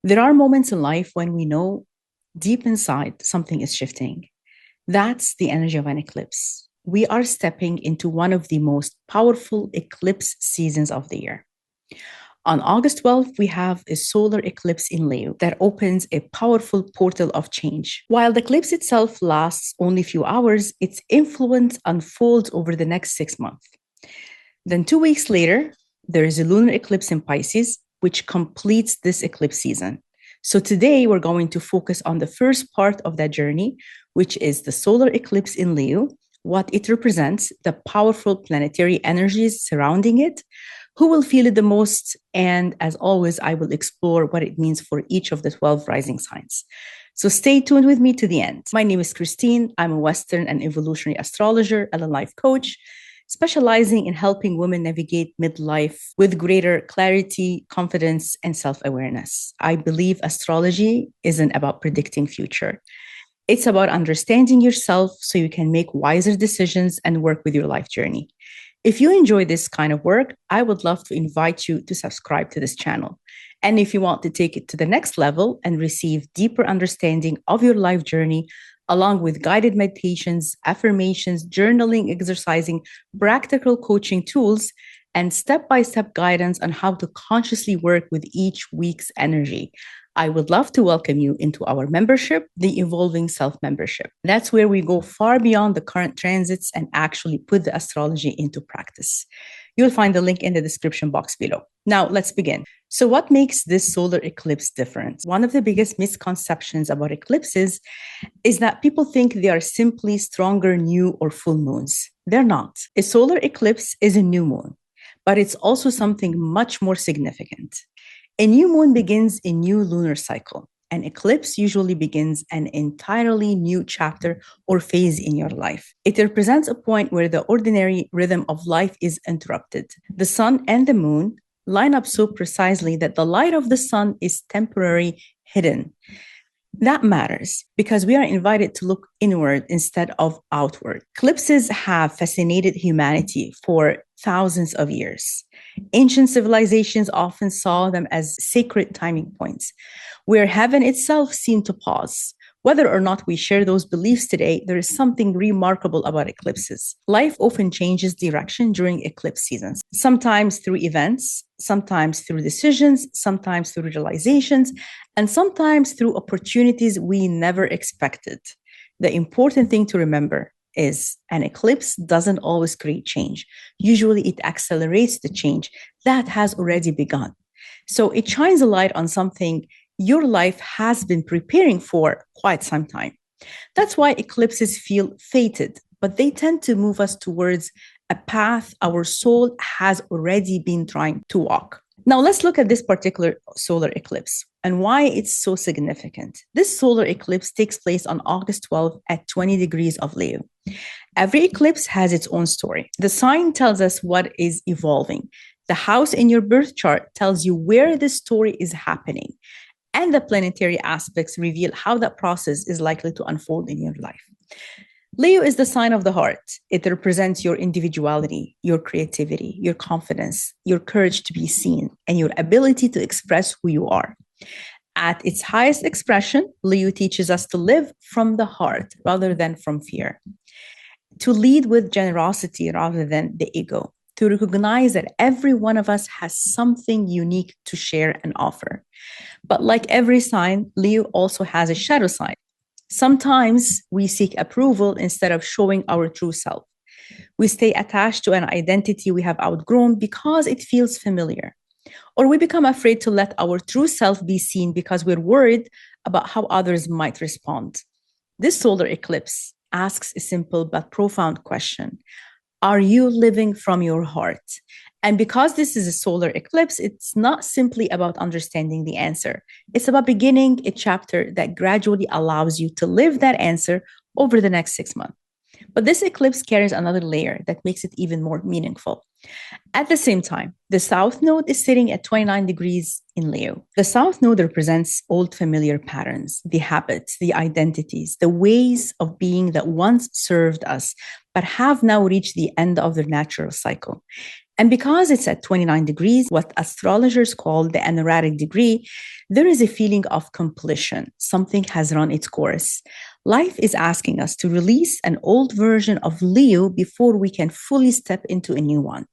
There are moments in life when we know deep inside something is shifting. That's the energy of an eclipse. We are stepping into one of the most powerful eclipse seasons of the year. On August 12th, we have a solar eclipse in Leo that opens a powerful portal of change. While the eclipse itself lasts only a few hours, its influence unfolds over the next 6 months. Then 2 weeks later, there is a lunar eclipse in Pisces, which completes this eclipse season. So today we're going to focus on the first part of that journey, which is the solar eclipse in Leo, what it represents, the powerful planetary energies surrounding it, who will feel it the most, and as always, I will explore what it means for each of the 12 rising signs. So stay tuned with me to the end. My name is Christine. I'm a Western and evolutionary astrologer and a life coach, specializing in helping women navigate midlife with greater clarity, confidence, and self-awareness. I believe astrology isn't about predicting future. It's about understanding yourself so you can make wiser decisions and work with your life journey. If you enjoy this kind of work, I would love to invite you to subscribe to this channel. And if you want to take it to the next level and receive deeper understanding of your life journey, along with guided meditations, affirmations, journaling, exercising, practical coaching tools, and step-by-step guidance on how to consciously work with each week's energy, I would love to welcome you into our membership, the Evolving Self membership. That's where we go far beyond the current transits and actually put the astrology into practice. You'll find the link in the description box below. Now, let's begin. So what makes this solar eclipse different? One of the biggest misconceptions about eclipses is that people think they are simply stronger new or full moons. They're not. A solar eclipse is a new moon, but it's also something much more significant. A new moon begins a new lunar cycle. An eclipse usually begins an entirely new chapter or phase in your life. It represents a point where the ordinary rhythm of life is interrupted. The sun and the moon line up so precisely that the light of the sun is temporarily hidden. That matters because we are invited to look inward instead of outward. Eclipses have fascinated humanity for thousands of years. Ancient civilizations often saw them as sacred timing points, where heaven itself seemed to pause. Whether or not we share those beliefs today, there is something remarkable about eclipses. Life often changes direction during eclipse seasons, sometimes through events, sometimes through decisions, sometimes through realizations, and sometimes through opportunities we never expected. The important thing to remember is an eclipse doesn't always create change. Usually it accelerates the change that has already begun. So it shines a light on something your life has been preparing for quite some time. That's why eclipses feel fated, but they tend to move us towards a path our soul has already been trying to walk. Now, let's look at this particular solar eclipse and why it's so significant. This solar eclipse takes place on August 12th at 20 degrees of Leo. Every eclipse has its own story. The sign tells us what is evolving. The house in your birth chart tells you where this story is happening. And the planetary aspects reveal how that process is likely to unfold in your life. Leo is the sign of the heart. It represents your individuality, your creativity, your confidence, your courage to be seen, and your ability to express who you are. At its highest expression, Leo teaches us to live from the heart rather than from fear, to lead with generosity rather than the ego, to recognize that every one of us has something unique to share and offer. But like every sign, Leo also has a shadow side. Sometimes we seek approval instead of showing our true self. We stay attached to an identity we have outgrown because it feels familiar. Or we become afraid to let our true self be seen because we're worried about how others might respond. This solar eclipse asks a simple but profound question. Are you living from your heart? And because this is a solar eclipse, it's not simply about understanding the answer. It's about beginning a chapter that gradually allows you to live that answer over the next 6 months. But this eclipse carries another layer that makes it even more meaningful. At the same time, the South Node is sitting at 29 degrees in Leo. The South Node represents old familiar patterns, the habits, the identities, the ways of being that once served us, but have now reached the end of their natural cycle. And because it's at 29 degrees, what astrologers call the anaretic degree, there is a feeling of completion. Something has run its course. Life is asking us to release an old version of Leo before we can fully step into a new one.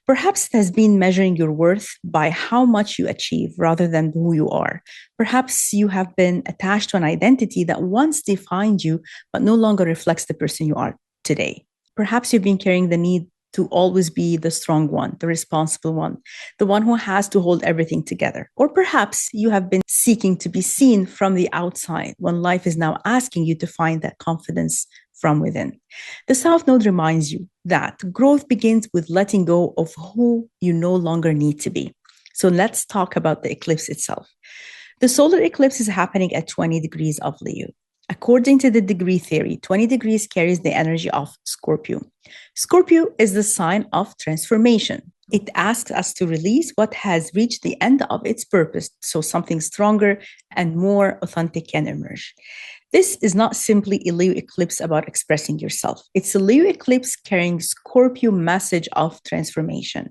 Perhaps it has been measuring your worth by how much you achieve rather than who you are. Perhaps you have been attached to an identity that once defined you, but no longer reflects the person you are today. Perhaps you've been carrying the need to always be the strong one, the responsible one, the one who has to hold everything together. Or perhaps you have been seeking to be seen from the outside when life is now asking you to find that confidence from within. The South Node reminds you that growth begins with letting go of who you no longer need to be. So let's talk about the eclipse itself. The solar eclipse is happening at 20 degrees of Leo. According to the degree theory, 20 degrees carries the energy of Scorpio. Scorpio is the sign of transformation. It asks us to release what has reached the end of its purpose so something stronger and more authentic can emerge. This is not simply a Leo eclipse about expressing yourself. It's a Leo eclipse carrying Scorpio message of transformation.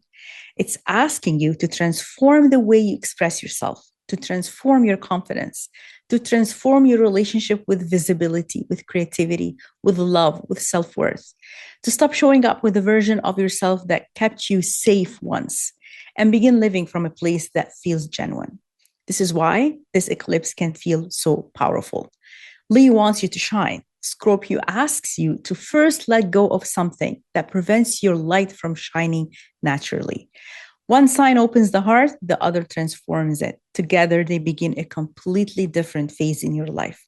It's asking you to transform the way you express yourself, to transform your confidence, to transform your relationship with visibility, with creativity, with love, with self-worth, to stop showing up with a version of yourself that kept you safe once and begin living from a place that feels genuine. This is why this eclipse can feel so powerful. Leo wants you to shine. Scorpio asks you to first let go of something that prevents your light from shining naturally. One sign opens the heart, the other transforms it. Together, they begin a completely different phase in your life.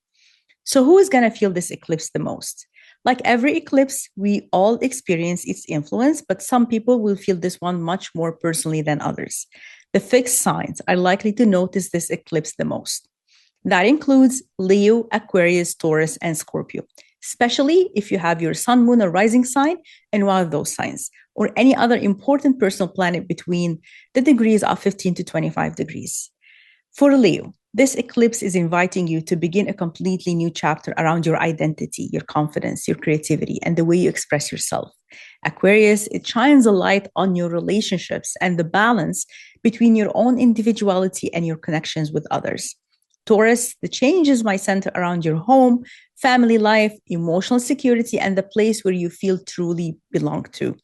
So who is going to feel this eclipse the most? Like every eclipse, we all experience its influence, but some people will feel this one much more personally than others. The fixed signs are likely to notice this eclipse the most. That includes Leo, Aquarius, Taurus, and Scorpio, especially if you have your sun, moon, or rising sign in one of those signs, or any other important personal planet between the degrees of 15 to 25 degrees. For Leo, this eclipse is inviting you to begin a completely new chapter around your identity, your confidence, your creativity, and the way you express yourself. Aquarius, it shines a light on your relationships and the balance between your own individuality and your connections with others. Taurus, the changes might center around your home, family life, emotional security, and the place where you feel truly belong to.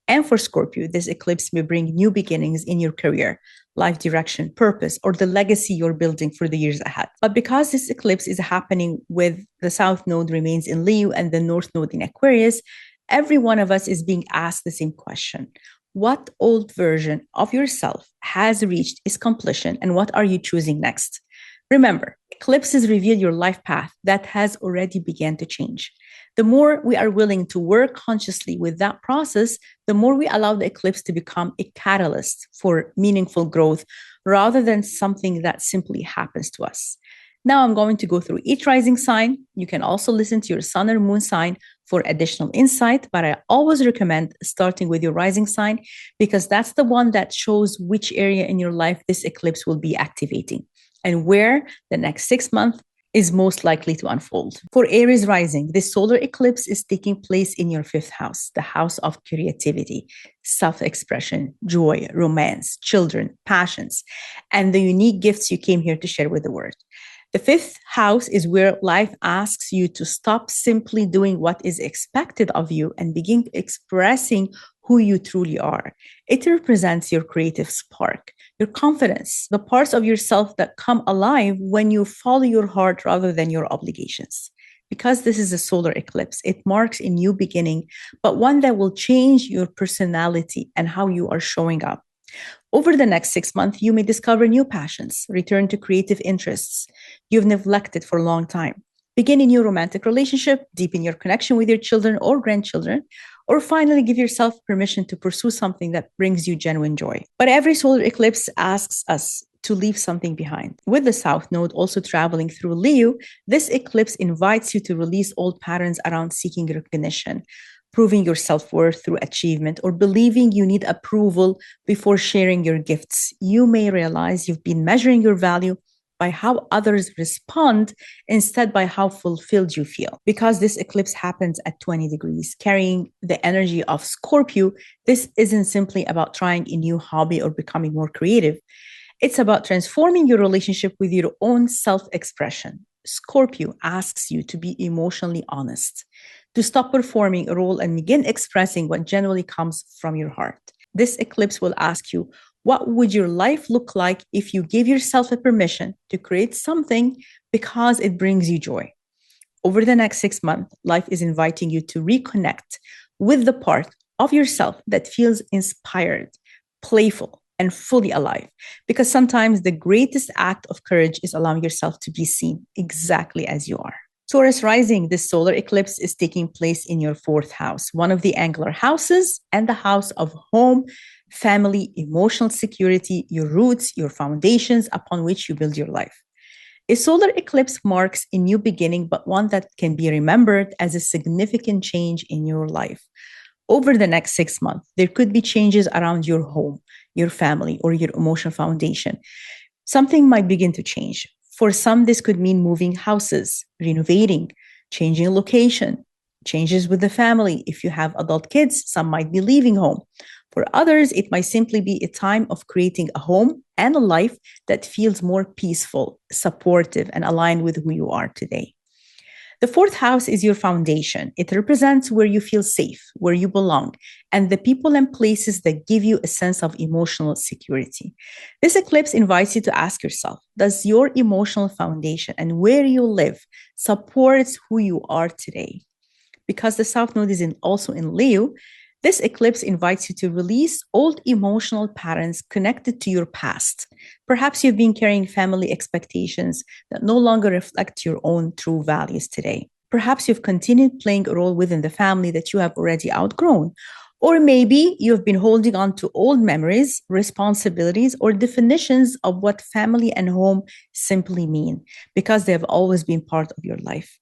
And for Scorpio, this eclipse may bring new beginnings in your career, life direction, purpose, or the legacy you're building for the years ahead. But because this eclipse is happening with the South Node remains in Leo and the North Node in Aquarius, every one of us is being asked the same question. What old version of yourself has reached its completion, and what are you choosing next? Remember, eclipses reveal your life path that has already begun to change. The more we are willing to work consciously with that process, the more we allow the eclipse to become a catalyst for meaningful growth rather than something that simply happens to us. Now I'm going to go through each rising sign. You can also listen to your sun or moon sign for additional insight, but I always recommend starting with your rising sign because that's the one that shows which area in your life this eclipse will be activating and where the next 6 months is most likely to unfold. For Aries rising, this solar eclipse is taking place in your 5th house, the house of creativity, self-expression, joy, romance, children, passions, and the unique gifts you came here to share with the world. The 5th house is where life asks you to stop simply doing what is expected of you and begin expressing who you truly are. It represents your creative spark, your confidence, the parts of yourself that come alive when you follow your heart rather than your obligations. Because this is a solar eclipse, it marks a new beginning, but one that will change your personality and how you are showing up. Over the next 6 months, you may discover new passions, return to creative interests you've neglected for a long time, begin a new romantic relationship, deepen your connection with your children or grandchildren, or finally give yourself permission to pursue something that brings you genuine joy. But every solar eclipse asks us to leave something behind. With the South Node also traveling through Leo, this eclipse invites you to release old patterns around seeking recognition, proving your self-worth through achievement, or believing you need approval before sharing your gifts. You may realize you've been measuring your value by how others respond instead by how fulfilled you feel. Because this eclipse happens at 20 degrees, carrying the energy of Scorpio, this isn't simply about trying a new hobby or becoming more creative. It's about transforming your relationship with your own self-expression. Scorpio asks you to be emotionally honest, to stop performing a role and begin expressing what genuinely comes from your heart. This eclipse will ask you, what would your life look like if you gave yourself a permission to create something because it brings you joy? Over the next 6 months, life is inviting you to reconnect with the part of yourself that feels inspired, playful, and fully alive. Because sometimes the greatest act of courage is allowing yourself to be seen exactly as you are. Taurus rising, this solar eclipse is taking place in your fourth house, one of the angular houses, and the house of home, family, emotional security, your roots, your foundations upon which you build your life. A solar eclipse marks a new beginning, but one that can be remembered as a significant change in your life. Over the next 6 months, there could be changes around your home, your family, or your emotional foundation. Something might begin to change. For some, this could mean moving houses, renovating, changing location, changes with the family. If you have adult kids, some might be leaving home. For others, it might simply be a time of creating a home and a life that feels more peaceful, supportive, and aligned with who you are today. The fourth house is your foundation. It represents where you feel safe, where you belong, and the people and places that give you a sense of emotional security. This eclipse invites you to ask yourself, does your emotional foundation and where you live supports who you are today? Because the South Node is also in Leo, this eclipse invites you to release old emotional patterns connected to your past. Perhaps you've been carrying family expectations that no longer reflect your own true values today. Perhaps you've continued playing a role within the family that you have already outgrown. Or maybe you've been holding on to old memories, responsibilities, or definitions of what family and home simply mean because they have always been part of your life.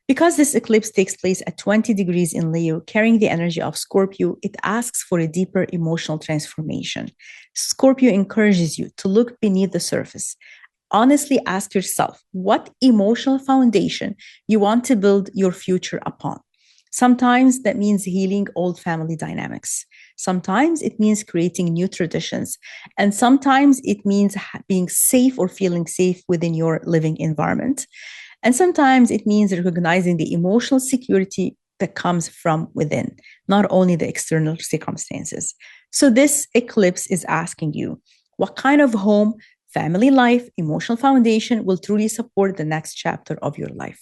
Because this eclipse takes place at 20 degrees in Leo, carrying the energy of Scorpio, it asks for a deeper emotional transformation. Scorpio encourages you to look beneath the surface. Honestly ask yourself what emotional foundation you want to build your future upon. Sometimes that means healing old family dynamics. Sometimes it means creating new traditions. And sometimes it means being safe or feeling safe within your living environment. And sometimes it means recognizing the emotional security that comes from within, not only the external circumstances. So this eclipse is asking you, what kind of home, family life, emotional foundation will truly support the next chapter of your life?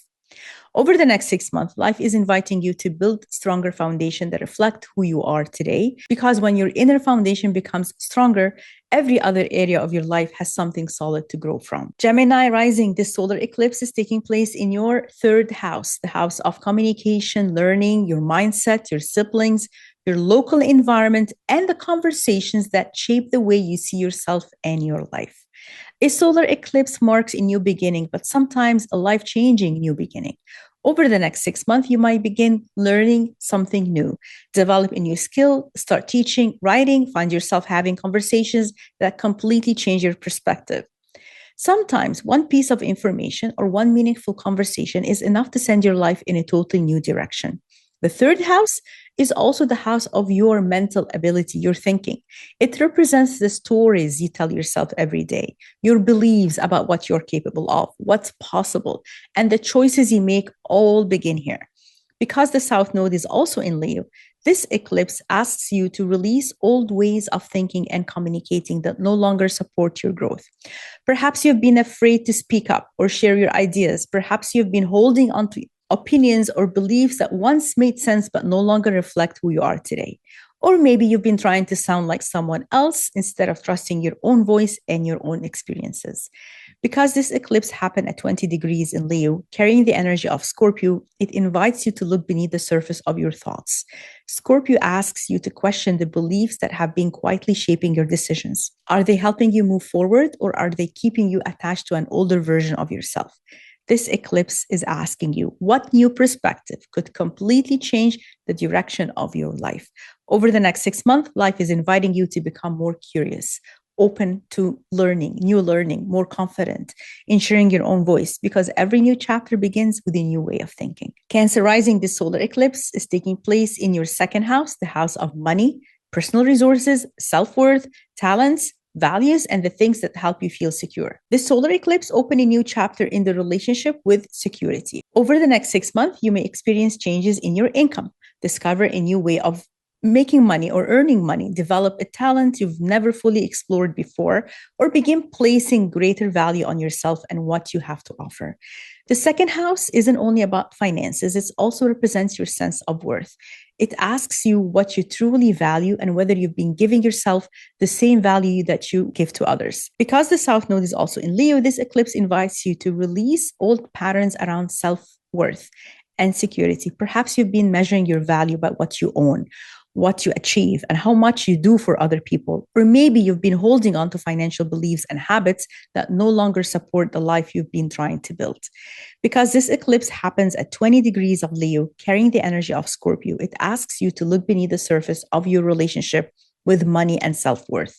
Over the next 6 months, life is inviting you to build stronger foundation that reflect who you are today. Because when your inner foundation becomes stronger, every other area of your life has something solid to grow from. Gemini rising, this solar eclipse is taking place in your third house, the house of communication, learning, your mindset, your siblings, your local environment, and the conversations that shape the way you see yourself and your life. A solar eclipse marks a new beginning, but sometimes a life-changing new beginning. Over the next 6 months, you might begin learning something new, develop a new skill, start teaching, writing, find yourself having conversations that completely change your perspective. Sometimes one piece of information or one meaningful conversation is enough to send your life in a totally new direction. The third house is also the house of your mental ability, your thinking. It represents the stories you tell yourself every day, your beliefs about what you're capable of, what's possible, and the choices you make all begin here. Because the South Node is also in Leo, this eclipse asks you to release old ways of thinking and communicating that no longer support your growth. Perhaps you've been afraid to speak up or share your ideas. Perhaps you've been holding on to opinions or beliefs that once made sense but no longer reflect who you are today. Or maybe you've been trying to sound like someone else instead of trusting your own voice and your own experiences. Because this eclipse happened at 20 degrees in Leo, carrying the energy of Scorpio, it invites you to look beneath the surface of your thoughts. Scorpio asks you to question the beliefs that have been quietly shaping your decisions. Are they helping you move forward, or are they keeping you attached to an older version of yourself? This eclipse is asking you what new perspective could completely change the direction of your life. Over the next 6 months, life is inviting you to become more curious, open to learning, new learning, more confident in sharing your own voice, because every new chapter begins with a new way of thinking. Cancer rising, this solar eclipse is taking place in your second house, the house of money, personal resources, self-worth, talents, values, and the things that help you feel secure. This solar eclipse opens a new chapter in the relationship with security. Over the next 6 months, you may experience changes in your income, discover a new way of making money or earning money, develop a talent you've never fully explored before, or begin placing greater value on yourself and what you have to offer. The second house isn't only about finances, it also represents your sense of worth. It asks you what you truly value and whether you've been giving yourself the same value that you give to others. Because the South Node is also in Leo, this eclipse invites you to release old patterns around self-worth and security. Perhaps you've been measuring your value by what you own, what you achieve, and how much you do for other people. Or maybe you've been holding on to financial beliefs and habits that no longer support the life you've been trying to build. Because this eclipse happens at 20 degrees of Leo, carrying the energy of Scorpio, it asks you to look beneath the surface of your relationship with money and self-worth.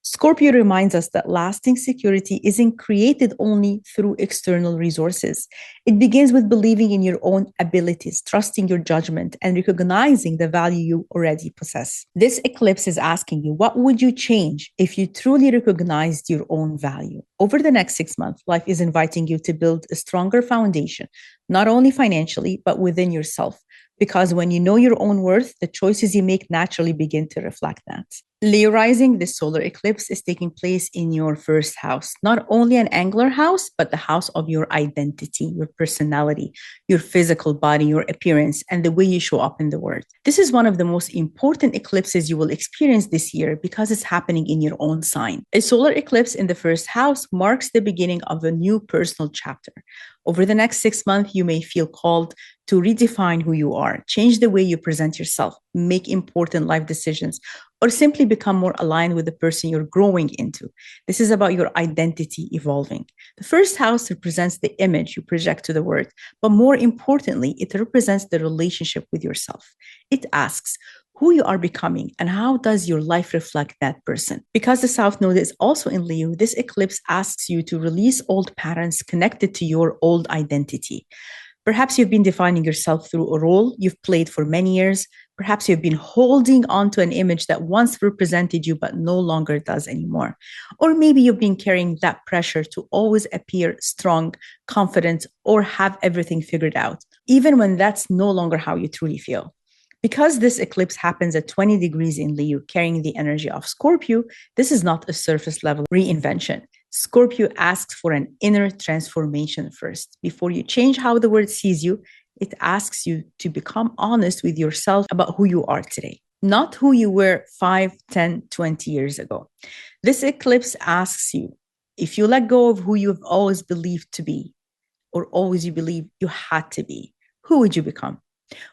Scorpio reminds us that lasting security isn't created only through external resources. It begins with believing in your own abilities, trusting your judgment, and recognizing the value you already possess. This eclipse is asking you, what would you change if you truly recognized your own value? Over the next 6 months, life is inviting you to build a stronger foundation, not only financially, but within yourself. Because when you know your own worth, the choices you make naturally begin to reflect that. Leo rising, this solar eclipse is taking place in your first house, not only an angular house, but the house of your identity, your personality, your physical body, your appearance, and the way you show up in the world. This is one of the most important eclipses you will experience this year because it's happening in your own sign. A solar eclipse in the first house marks the beginning of a new personal chapter. Over the next 6 months, you may feel called to redefine who you are, change the way you present yourself, make important life decisions, or simply become more aligned with the person you're growing into. This is about your identity evolving. The first house represents the image you project to the world, but more importantly, it represents the relationship with yourself. It asks who you are becoming and how does your life reflect that person. Because the South Node is also in Leo, this eclipse asks you to release old patterns connected to your old identity. Perhaps you've been defining yourself through a role you've played for many years. Perhaps you've been holding on to an image that once represented you but no longer does anymore. Or maybe you've been carrying that pressure to always appear strong, confident, or have everything figured out, even when that's no longer how you truly feel. Because this eclipse happens at 20 degrees in Leo, carrying the energy of Scorpio, this is not a surface level reinvention. Scorpio asks for an inner transformation first. Before you change how the world sees you, it asks you to become honest with yourself about who you are today, not who you were 5, 10, 20 years ago. This eclipse asks you, if you let go of who you've always believed to be, or always you believe you had to be, who would you become?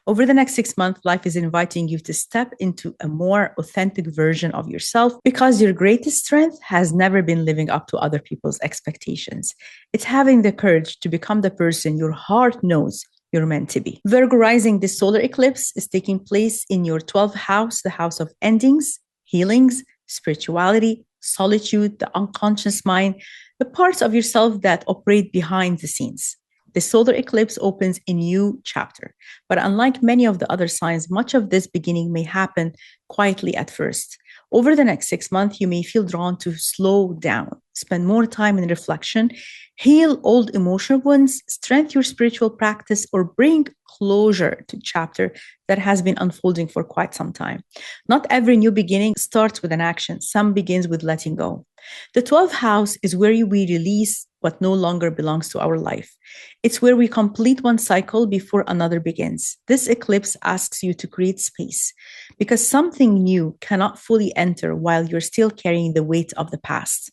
Over the next 6 months, life is inviting you to step into a more authentic version of yourself because your greatest strength has never been living up to other people's expectations. It's having the courage to become the person your heart knows you're meant to be. Virgo rising, this solar eclipse is taking place in your 12th house, the house of endings, healings, spirituality, solitude, the unconscious mind, the parts of yourself that operate behind the scenes. The solar eclipse opens a new chapter, but unlike many of the other signs, much of this beginning may happen quietly at first. Over the next 6 months, you may feel drawn to slow down, spend more time in reflection, heal old emotional wounds, strengthen your spiritual practice, or bring closure to chapter that has been unfolding for quite some time. Not every new beginning starts with an action. Some begins with letting go. The 12th house is where we release what no longer belongs to our life. It's where we complete one cycle before another begins. This eclipse asks you to create space because something new cannot fully enter while you're still carrying the weight of the past.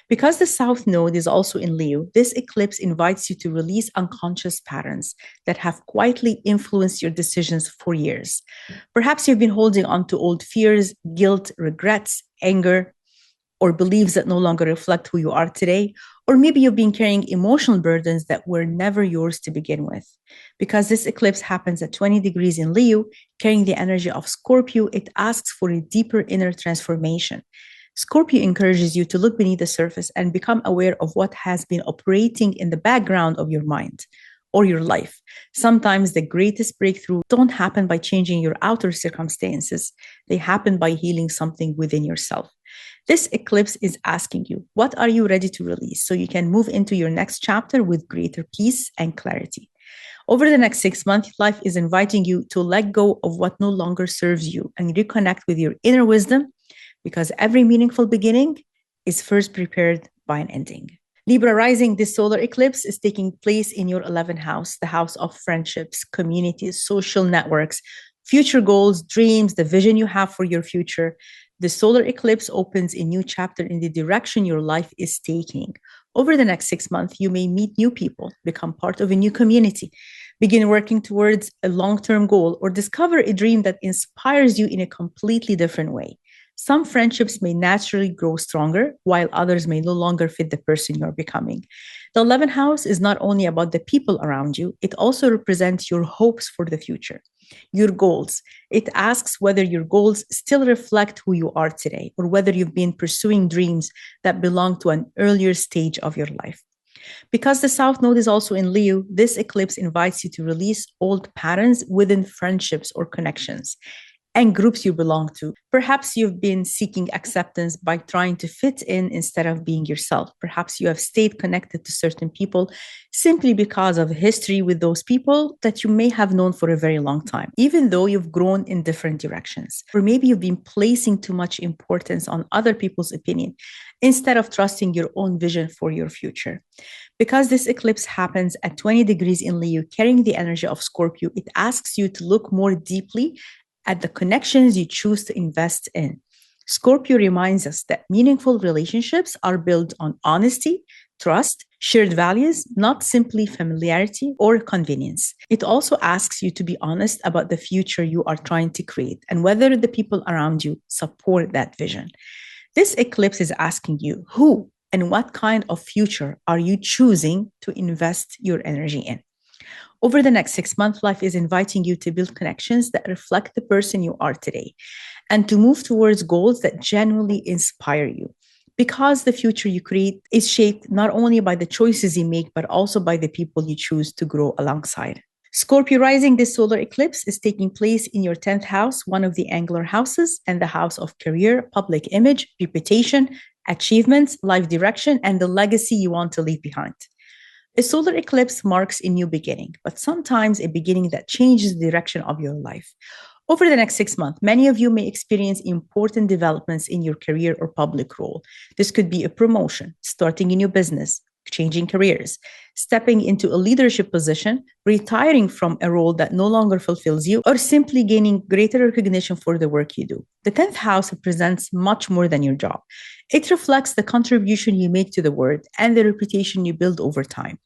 Because the South Node is also in Leo, this eclipse invites you to release unconscious patterns that have quietly influenced your decisions for years. Perhaps you've been holding on to old fears, guilt, regrets, anger, or beliefs that no longer reflect who you are today. Or maybe you've been carrying emotional burdens that were never yours to begin with. Because this eclipse happens at 20 degrees in Leo, carrying the energy of Scorpio, it asks for a deeper inner transformation. Scorpio encourages you to look beneath the surface and become aware of what has been operating in the background of your mind or your life. Sometimes the greatest breakthrough don't happen by changing your outer circumstances. They happen by healing something within yourself. This eclipse is asking you, what are you ready to release so you can move into your next chapter with greater peace and clarity? Over the next 6 months, life is inviting you to let go of what no longer serves you and reconnect with your inner wisdom, because every meaningful beginning is first prepared by an ending. Libra rising, this solar eclipse is taking place in your 11th house, the house of friendships, communities, social networks, future goals, dreams, the vision you have for your future. The solar eclipse opens a new chapter in the direction your life is taking. Over the next 6 months, you may meet new people, become part of a new community, begin working towards a long-term goal, or discover a dream that inspires you in a completely different way. Some friendships may naturally grow stronger, while others may no longer fit the person you're becoming. The 11th house is not only about the people around you, it also represents your hopes for the future, your goals. It asks whether your goals still reflect who you are today, or whether you've been pursuing dreams that belong to an earlier stage of your life. Because the South Node is also in Leo, this eclipse invites you to release old patterns within friendships or connections and groups you belong to. Perhaps you've been seeking acceptance by trying to fit in instead of being yourself. Perhaps you have stayed connected to certain people simply because of history with those people that you may have known for a very long time, even though you've grown in different directions. Or maybe you've been placing too much importance on other people's opinion instead of trusting your own vision for your future. Because this eclipse happens at 20 degrees in Leo, carrying the energy of Scorpio, it asks you to look more deeply at the connections you choose to invest in. Scorpio reminds us that meaningful relationships are built on honesty, trust, shared values, not simply familiarity or convenience. It also asks you to be honest about the future you are trying to create and whether the people around you support that vision. This eclipse is asking you, who and what kind of future are you choosing to invest your energy in? Over the next 6 months, life is inviting you to build connections that reflect the person you are today and to move towards goals that genuinely inspire you. Because the future you create is shaped not only by the choices you make, but also by the people you choose to grow alongside. Scorpio rising, this solar eclipse is taking place in your 10th house, one of the angular houses, and the house of career, public image, reputation, achievements, life direction, and the legacy you want to leave behind. A solar eclipse marks a new beginning, but sometimes a beginning that changes the direction of your life. Over the next 6 months, many of you may experience important developments in your career or public role. This could be a promotion, starting a new business, changing careers, stepping into a leadership position, retiring from a role that no longer fulfills you, or simply gaining greater recognition for the work you do. The 10th house represents much more than your job. It reflects the contribution you make to the world and the reputation you build over time.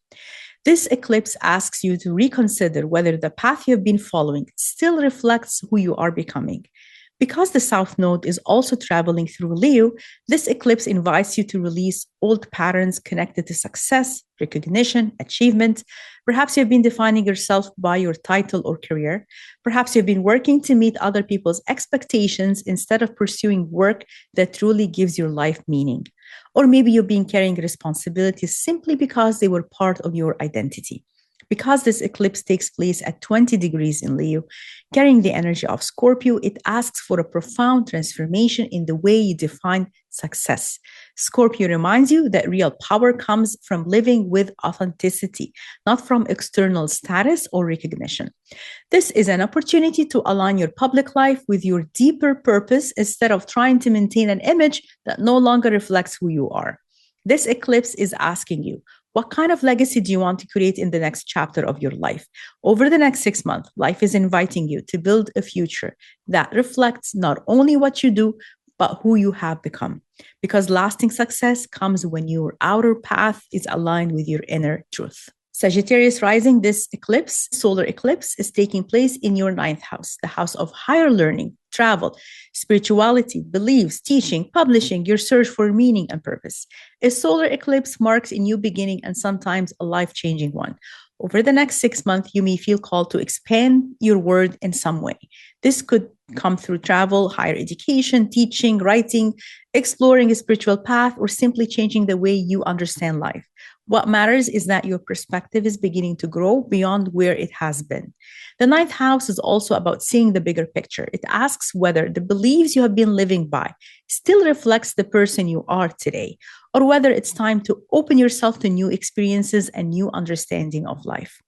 This eclipse asks you to reconsider whether the path you've been following still reflects who you are becoming. Because the South Node is also traveling through Leo, this eclipse invites you to release old patterns connected to success, recognition, achievement. Perhaps you've been defining yourself by your title or career. Perhaps you've been working to meet other people's expectations instead of pursuing work that truly gives your life meaning. Or maybe you've been carrying responsibilities simply because they were part of your identity. Because this eclipse takes place at 20 degrees in Leo, carrying the energy of Scorpio, it asks for a profound transformation in the way you define success. Scorpio reminds you that real power comes from living with authenticity, not from external status or recognition. This is an opportunity to align your public life with your deeper purpose instead of trying to maintain an image that no longer reflects who you are. This eclipse is asking you, what kind of legacy do you want to create in the next chapter of your life? Over the next 6 months, life is inviting you to build a future that reflects not only what you do, but who you have become. Because lasting success comes when your outer path is aligned with your inner truth. Sagittarius rising, this eclipse, solar eclipse, is taking place in your 9th house, the house of higher learning, travel, spirituality, beliefs, teaching, publishing, your search for meaning and purpose. A solar eclipse marks a new beginning and sometimes a life-changing one. Over the next 6 months, you may feel called to expand your word in some way. This could come through travel, higher education, teaching, writing, exploring a spiritual path, or simply changing the way you understand life. What matters is that your perspective is beginning to grow beyond where it has been. The ninth house is also about seeing the bigger picture. It asks whether the beliefs you have been living by still reflects the person you are today, or whether it's time to open yourself to new experiences and new understanding of life.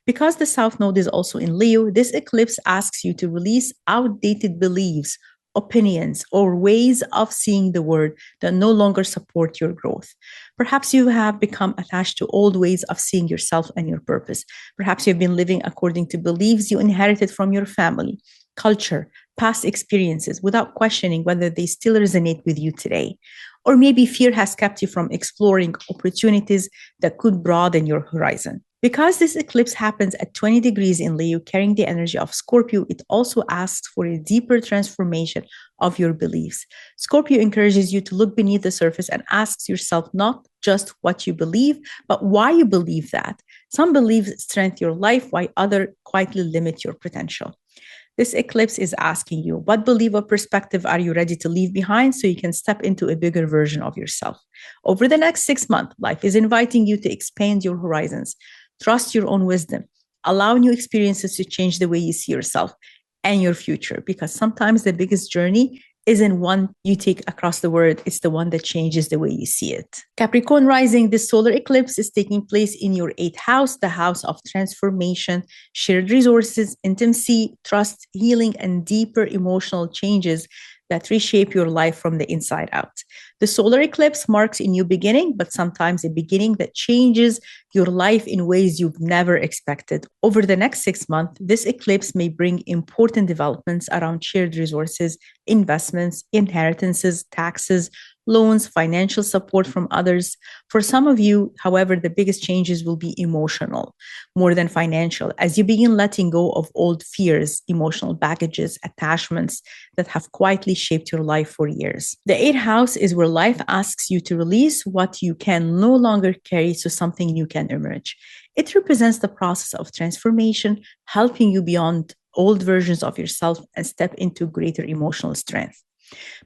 Because the South Node is also in Leo, this eclipse asks you to release outdated beliefs, opinions, or ways of seeing the world that no longer support your growth. Perhaps you have become attached to old ways of seeing yourself and your purpose. Perhaps you've been living according to beliefs you inherited from your family, culture, past experiences without questioning whether they still resonate with you today. Or maybe fear has kept you from exploring opportunities that could broaden your horizon. Because this eclipse happens at 20 degrees in Leo, carrying the energy of Scorpio, it also asks for a deeper transformation of your beliefs. Scorpio encourages you to look beneath the surface and asks yourself not just what you believe, but why you believe that. Some beliefs strengthen your life, while others quietly limit your potential. This eclipse is asking you, what belief or perspective are you ready to leave behind so you can step into a bigger version of yourself? Over the next 6 months, life is inviting you to expand your horizons. Trust your own wisdom. Allow new experiences to change the way you see yourself and your future, because sometimes the biggest journey isn't one you take across the world, it's the one that changes the way you see it. Capricorn rising, this solar eclipse is taking place in your 8th house, the house of transformation, shared resources, intimacy, trust, healing, and deeper emotional changes that reshape your life from the inside out. The solar eclipse marks a new beginning, but sometimes a beginning that changes your life in ways you've never expected. Over the next 6 months, this eclipse may bring important developments around shared resources, investments, inheritances, taxes, loans, financial support from others. For some of you, however, the biggest changes will be emotional more than financial, as you begin letting go of old fears, emotional baggages, attachments that have quietly shaped your life for years. The 8th house is where life asks you to release what you can no longer carry so something new can emerge. It represents the process of transformation, helping you beyond old versions of yourself and step into greater emotional strength.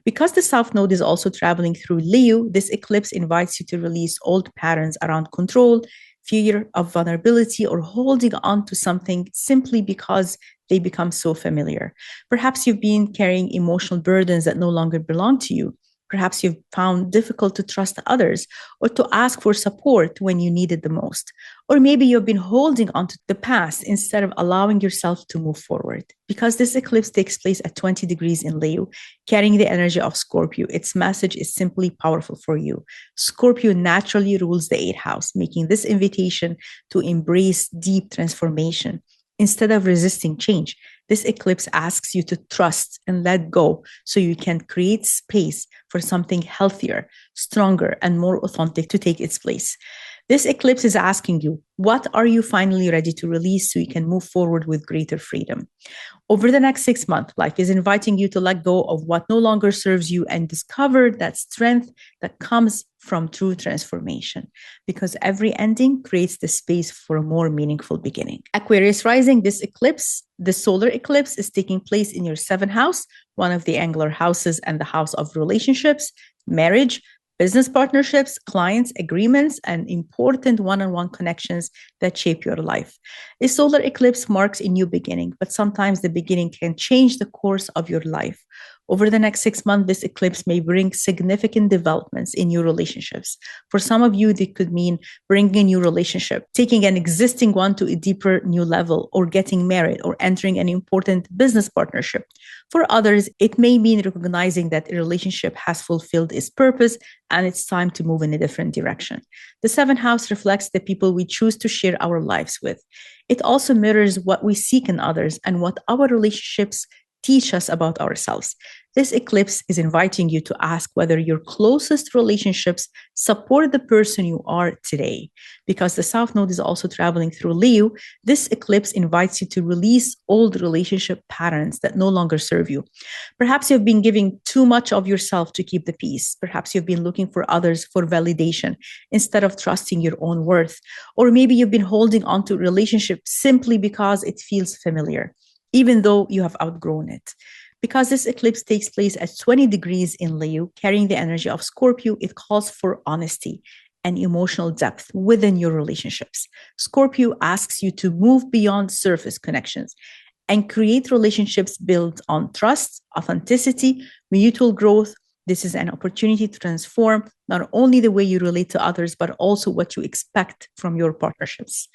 Because the South Node is also traveling through Leo, this eclipse invites you to release old patterns around control, fear of vulnerability, or holding on to something simply because they become so familiar. Perhaps you've been carrying emotional burdens that no longer belong to you. Perhaps you've found difficult to trust others or to ask for support when you need it the most. Or maybe you've been holding on to the past instead of allowing yourself to move forward. Because this eclipse takes place at 20 degrees in Leo, carrying the energy of Scorpio, its message is simply powerful for you. Scorpio naturally rules the 8th house, making this invitation to embrace deep transformation. Instead of resisting change, this eclipse asks you to trust and let go so you can create space for something healthier, stronger, and more authentic to take its place. This eclipse is asking you, what are you finally ready to release so you can move forward with greater freedom? Over the next 6 months, life is inviting you to let go of what no longer serves you and discover that strength that comes from true transformation, because every ending creates the space for a more meaningful beginning. Aquarius rising, this eclipse, the solar eclipse, is taking place in your 7th house, one of the angular houses, and the house of relationships, marriage, business partnerships, clients, agreements, and important one-on-one connections that shape your life. A solar eclipse marks a new beginning, but sometimes the beginning can change the course of your life. Over the next 6 months, this eclipse may bring significant developments in your relationships. For some of you, this could mean bringing a new relationship, taking an existing one to a deeper new level, or getting married, or entering an important business partnership. For others, it may mean recognizing that a relationship has fulfilled its purpose and it's time to move in a different direction. The 7th house reflects the people we choose to share our lives with. It also mirrors what we seek in others and what our relationships teach us about ourselves. This eclipse is inviting you to ask whether your closest relationships support the person you are today. Because the South Node is also traveling through Leo, this eclipse invites you to release old relationship patterns that no longer serve you. Perhaps you've been giving too much of yourself to keep the peace. Perhaps you've been looking for others for validation instead of trusting your own worth. Or maybe you've been holding on to a relationship simply because it feels familiar, even though you have outgrown it. Because this eclipse takes place at 20 degrees in Leo, carrying the energy of Scorpio, it calls for honesty and emotional depth within your relationships. Scorpio asks you to move beyond surface connections and create relationships built on trust, authenticity, mutual growth. This is an opportunity to transform not only the way you relate to others, but also what you expect from your partnerships.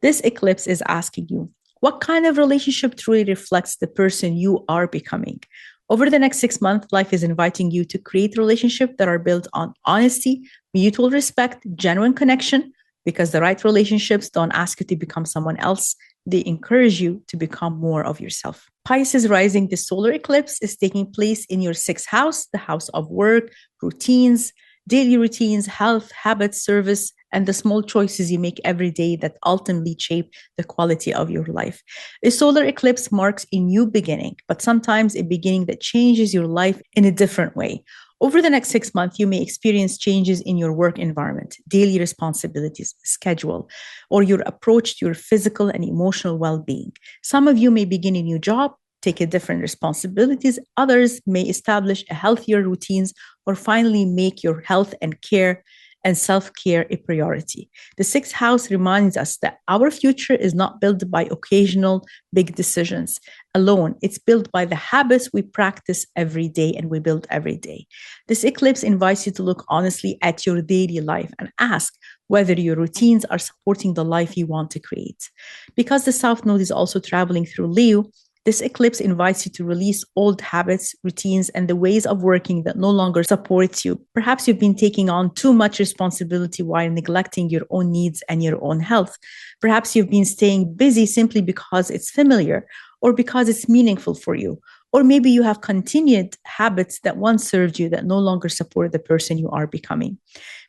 This eclipse is asking you, what kind of relationship truly reflects the person you are becoming? Over the next 6 months, life is inviting you to create relationships that are built on honesty, mutual respect, genuine connection, because the right relationships don't ask you to become someone else. They encourage you to become more of yourself. Pisces rising, the solar eclipse is taking place in your sixth house, the house of work, routines, daily routines, health, habits, service, and the small choices you make every day that ultimately shape the quality of your life. A solar eclipse marks a new beginning, but sometimes a beginning that changes your life in a different way. Over the next 6 months, you may experience changes in your work environment, daily responsibilities, schedule, or your approach to your physical and emotional well-being. Some of you may begin a new job, take a different responsibilities. Others may establish a healthier routines or finally make your health and care and self-care a priority. The sixth house reminds us that our future is not built by occasional big decisions alone. It's built by the habits we practice every day and we build every day. This eclipse invites you to look honestly at your daily life and ask whether your routines are supporting the life you want to create. Because the South Node is also traveling through Leo, this eclipse invites you to release old habits, routines, and the ways of working that no longer support you. Perhaps you've been taking on too much responsibility while neglecting your own needs and your own health. Perhaps you've been staying busy simply because it's familiar or because it's meaningful for you. Or maybe you have continued habits that once served you that no longer support the person you are becoming.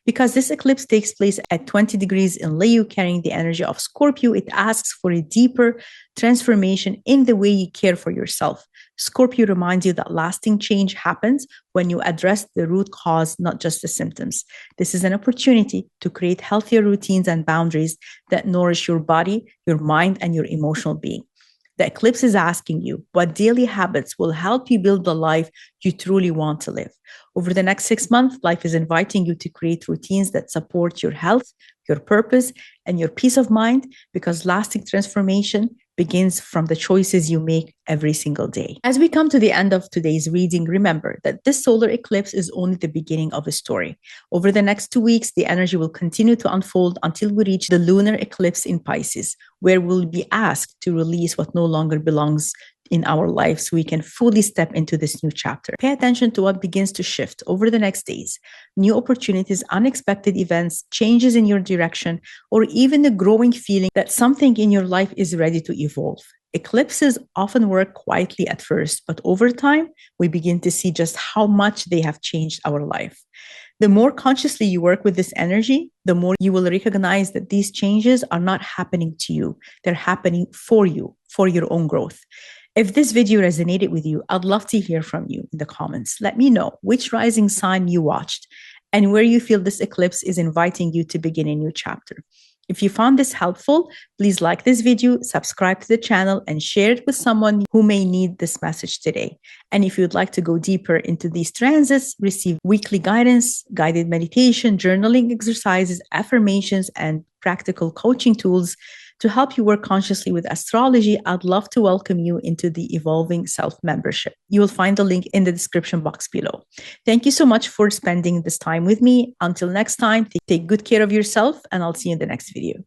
Because this eclipse takes place at 20 degrees in Leo, carrying the energy of Scorpio, it asks for a deeper transformation in the way you care for yourself. Scorpio reminds you that lasting change happens when you address the root cause, not just the symptoms. This is an opportunity to create healthier routines and boundaries that nourish your body, your mind, and your emotional being. The eclipse is asking you what daily habits will help you build the life you truly want to live. Over the next 6 months, life is inviting you to create routines that support your health, your purpose, and your peace of mind, because lasting transformation begins from the choices you make every single day. As we come to the end of today's reading, remember that this solar eclipse is only the beginning of a story. Over the next 2 weeks, the energy will continue to unfold until we reach the lunar eclipse in Pisces, where we'll be asked to release what no longer belongs in our life so we can fully step into this new chapter. Pay attention to what begins to shift over the next days. New opportunities, unexpected events, changes in your direction, or even a growing feeling that something in your life is ready to evolve. Eclipses often work quietly at first, but over time, we begin to see just how much they have changed our life. The more consciously you work with this energy, the more you will recognize that these changes are not happening to you. They're happening for you, for your own growth. If this video resonated with you, I'd love to hear from you in the comments. Let me know which rising sign you watched and where you feel this eclipse is inviting you to begin a new chapter. If you found this helpful, please like this video, subscribe to the channel, and share it with someone who may need this message today. And if you'd like to go deeper into these transits, receive weekly guidance, guided meditation, journaling exercises, affirmations, and practical coaching tools to help you work consciously with astrology, I'd love to welcome you into the Evolving Self membership. You will find the link in the description box below. Thank you so much for spending this time with me. Until next time, take good care of yourself, and I'll see you in the next video.